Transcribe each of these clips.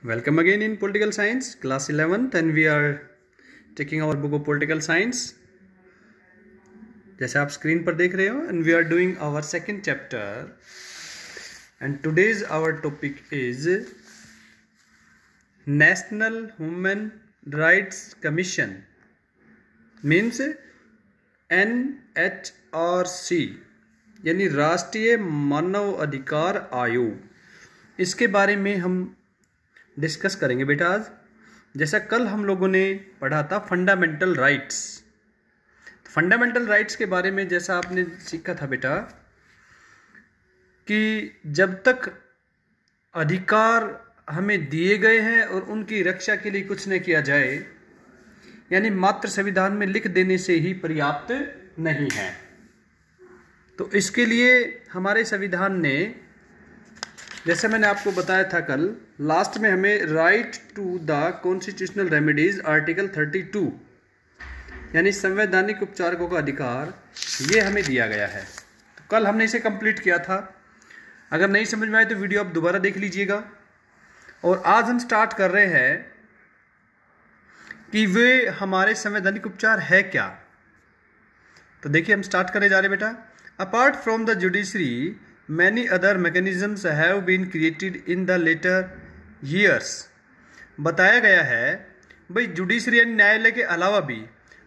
Welcome again in Political Science, class 11th, and we are taking our book of Political Science. जैसे आप screen पर देख रहे हो, and we are doing our second chapter, and today's our topic is National Human Rights Commission, means NHRC, यानी राष्ट्रीय मानव अधिकार आयोग। इसके बारे में हम डिस्कस करेंगे बेटा आज। जैसा कल हम लोगों ने पढ़ा था फंडामेंटल राइट्स, तो फंडामेंटल राइट्स के बारे में जैसा आपने सीखा था बेटा कि जब तक अधिकार हमें दिए गए हैं और उनकी रक्षा के लिए कुछ न किया जाए, यानी मात्र संविधान में लिख देने से ही पर्याप्त नहीं है। तो इसके लिए हमारे संविधान ने, जैसे मैंने आपको बताया था कल, लास्ट में हमें right to the constitutional remedies article 32 यानी संवैधानिक उपचारकों का अधिकार, ये हमें दिया गया है। तो कल हमने इसे कंप्लीट किया था। अगर नहीं समझ में आए तो वीडियो आप दोबारा देख लीजिएगा। और आज हम स्टार्ट कर रहे हैं कि वे हमारे संवैधानिक उपचार है क्या। तो देखिए हम स्टार्ट करने जा रहे हैं बेटा। Apart from the judiciary many other mechanisms have been created in the later years। बताया गया है भाई जुडिशरी यानी न्यायालय के अलावा भी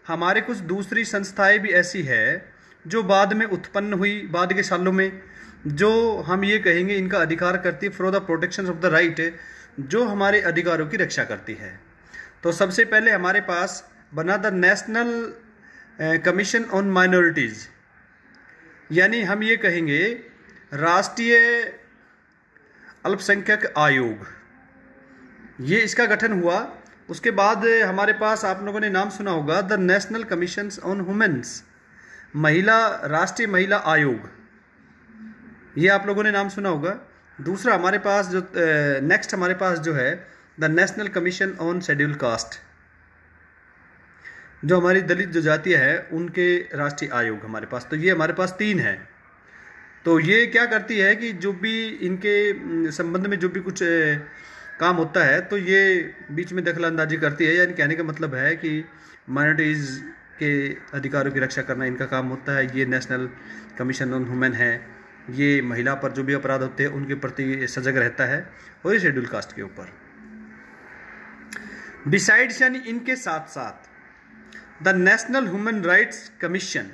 हमारे कुछ दूसरी संस्थाएं भी ऐसी है जो बाद में उत्पन्न हुई, बाद के सालों में, जो हम ये कहेंगे इनका अधिकार करती है for the protection of the right, जो हमारे अधिकारों की रक्षा करती है। तो सबसे पहले हमारे पास बना the national commission on minorities, यानी हम ये कहेंगे राष्ट्रीय अल्पसंख्यक आयोग, ये इसका गठन हुआ। उसके बाद हमारे पास आप लोगों ने नाम सुना होगा the national commission on women's, राष्ट्रीय महिला आयोग, ये आप लोगों ने नाम सुना होगा। दूसरा हमारे पास जो नेक्स्ट हमारे पास जो है the national commission on schedule caste, जो हमारी दलित जो जातियाँ है उनके राष्ट्रीय आयोग हमारे पास। तो ये हमारे पास तीन है। तो ये क्या करती है कि जो भी इनके संबंध में जो भी कुछ काम होता है तो ये बीच में दखल अंदाजी करती है। यानी कहने का मतलब है कि माइनॉरिटीज़ के अधिकारों की रक्षा करना इनका काम होता है। ये नेशनल कमीशन ऑन वुमेन है, ये महिला पर जो भी अपराध होते हैं उनके प्रति सजग रहता है, और ये शेड्यूल कास्ट के ऊपर। बिसाइड्स यानी इनके साथ साथ the national human rights commission,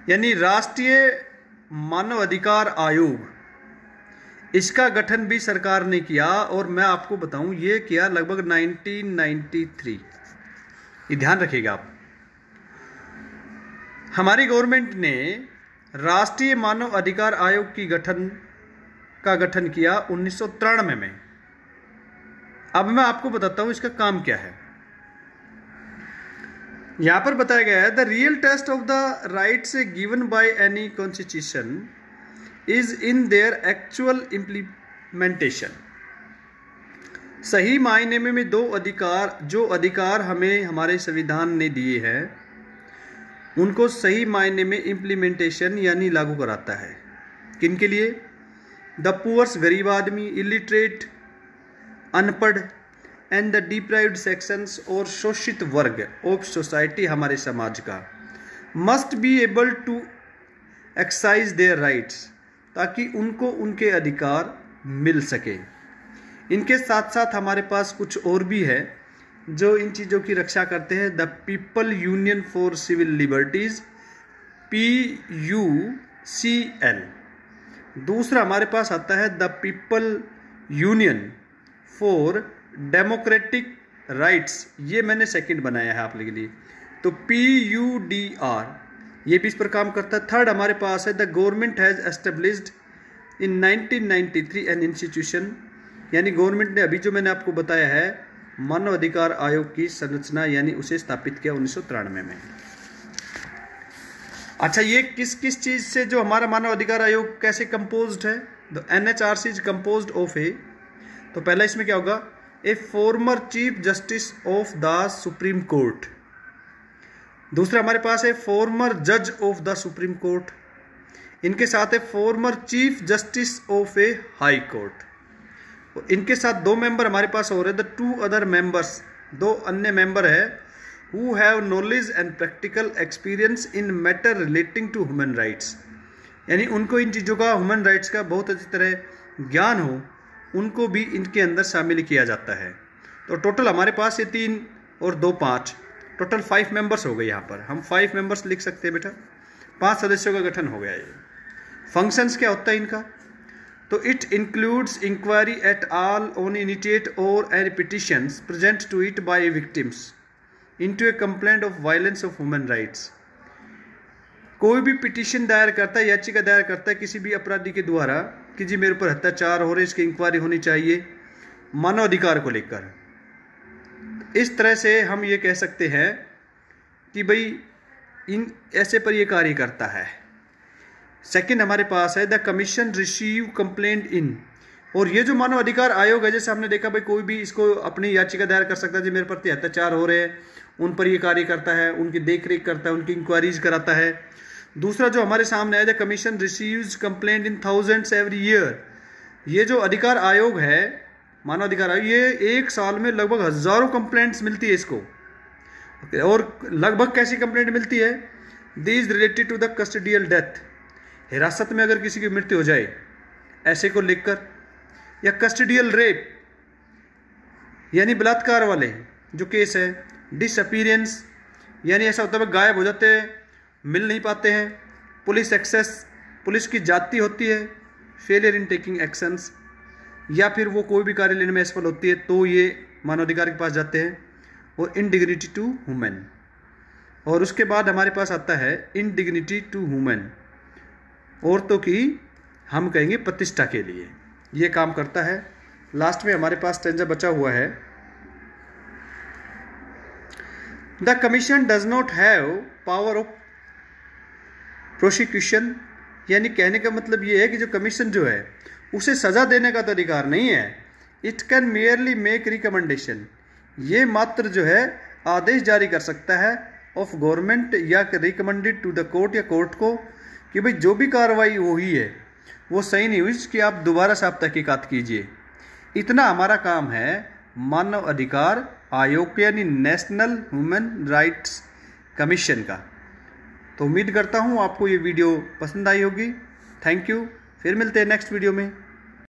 यानी राष्ट्रीय मानव अधिकार आयोग, इसका गठन भी सरकार ने किया। और मैं आपको बताऊं ये किया लगभग 1993। ये ध्यान रखिएगा आप। हमारी गवर्नमेंट ने राष्ट्रीय मानव अधिकार आयोग की गठन किया 1993 में। अब मैं आपको बताता हूं इसका काम क्या है। यहां पर बताया गया है the real test of the rights given by any constitution is in their actual implementation. सही मायने में जो अधिकार हमें हमारे संविधान ने दिए हैं उनको सही मायने में इम्प्लीमेंटेशन यानी लागू कराता है। किन के लिए? द पुअर्स, गरीब आदमी, इलिटरेट, अनपढ़, एंड द डिप्राइव्ड सेक्शंस और शोषित वर्ग ऑफ सोसाइटी, हमारे समाज का, must be able to exercise their rights, ताकि उनको उनके अधिकार मिल सके। इनके साथ साथ हमारे पास कुछ और भी है जो इन चीज़ों की रक्षा करते हैं। The people union for civil liberties, PUCL। दूसरा हमारे पास आता है the people union for democratic rights, ये मैंने सेकंड बनाया है आप लोगों के लिए। तो PUDR, ये भी इस पर काम करता है। थर्ड हमारे पास है the government has established in 1993 an institution, यानी गवर्नमेंट ने अभी जो मैंने आपको बताया है मानव अधिकार आयोग की संरचना, यानी उसे स्थापित किया 1993 में। अच्छा, ये किस किस चीज़ से जो हमारा मानव अधिकार आयोग कैसे कंपोज्ड है? The NHRC is composed of a, तो पहला इसमें क्या होगा? A former chief justice of the Supreme Court. दूसरा हमारे पास है फॉर्मर जज ऑफ द सुप्रीम कोर्ट। इनके साथ है farmer chief justice of A high court. इनके साथ 2 मेंबर हमारे पास हो रहे, द 2 अदर मेंबर्स, 2 अन्य मेंबर है, who have knowledge and practical experience in matter relating to human rights, यानी उनको इन चीज़ों का, ह्यूमन राइट्स का बहुत अच्छी तरह ज्ञान हो, उनको भी इनके अंदर शामिल किया जाता है। तो टोटल हमारे पास ये 3 और 2 5, टोटल 5 मेंबर्स हो गए। यहाँ पर हम 5 मेंबर्स लिख सकते हैं बेटा, 5 सदस्यों का गठन हो गया ये। फंक्शंस क्या होता है इनका, तो it includes inquiry at all on initiate और any petitions present to it by victims into a complaint of violence of human rights. कोई भी पिटिशन दायर करता है, याचिका दायर करता है किसी भी अपराधी के द्वारा कि जी मेरे ऊपर अत्याचार हो रहे, इसकी इंक्वायरी होनी चाहिए मानव अधिकार को लेकर। इस तरह से हम ये कह सकते हैं कि भाई इन ऐसे पर ये कार्य करता है। सेकंड हमारे पास है द कमीशन रिसीव कंप्लेंट इन, और ये जो मानव अधिकार आयोग है, जैसे हमने देखा भाई कोई भी इसको अपनी याचिका दायर कर सकता है, जी मेरे प्रति अत्याचार हो रहे हैं, उन पर ये कार्य करता है, उनकी देखरेख करता है, उनकी इंक्वायरीज कराता है। दूसरा जो हमारे सामने है the commission receives complaint in thousands every year, ये जो अधिकार आयोग है, मानव अधिकार आयोग, ये 1 साल में लगभग हजारों कंप्लेंट्स मिलती है इसको। और लगभग कैसी कंप्लेंट मिलती है, this related to the custodial death, हिरासत में अगर किसी की मृत्यु हो जाए ऐसे को लेकर, या कस्टडियल रेप यानी बलात्कार वाले जो केस है, डिसअपीयरेंस यानी ऐसा होता है गायब हो जाते हैं, मिल नहीं पाते हैं, पुलिस एक्सेस, पुलिस की जाती होती है, फेलियर इन टेकिंग एक्शंस, या फिर वो कोई भी कार्य लेने में असफल होती है तो ये मानवाधिकार के पास जाते हैं, और इनडिग्निटी टू ह्यूमन। और उसके बाद हमारे पास आता है इनडिग्निटी टू ह्यूमन, औरतों की हम कहेंगे प्रतिष्ठा के लिए ये काम करता है। लास्ट में हमारे पास स्टेंजा बचा हुआ है, the commission does not have power of prosecution, यानी कहने का मतलब ये है कि जो कमीशन जो है उसे सजा देने का तो अधिकार नहीं है। It can merely make recommendation, ये मात्र जो है आदेश जारी कर सकता है ऑफ गवर्नमेंट या रिकमेंडेड टू द कोर्ट, या कोर्ट को कि भाई जो भी कार्रवाई हुई है वो सही नहीं हुई, इसकी आप दोबारा से आप तहकीकात कीजिए। इतना हमारा काम है मानव अधिकार आयोग के, यानी नेशनल ह्यूमन राइट्स कमीशन का। तो उम्मीद करता हूँ आपको ये वीडियो पसंद आई होगी। थैंक यू, फिर मिलते हैं नेक्स्ट वीडियो में।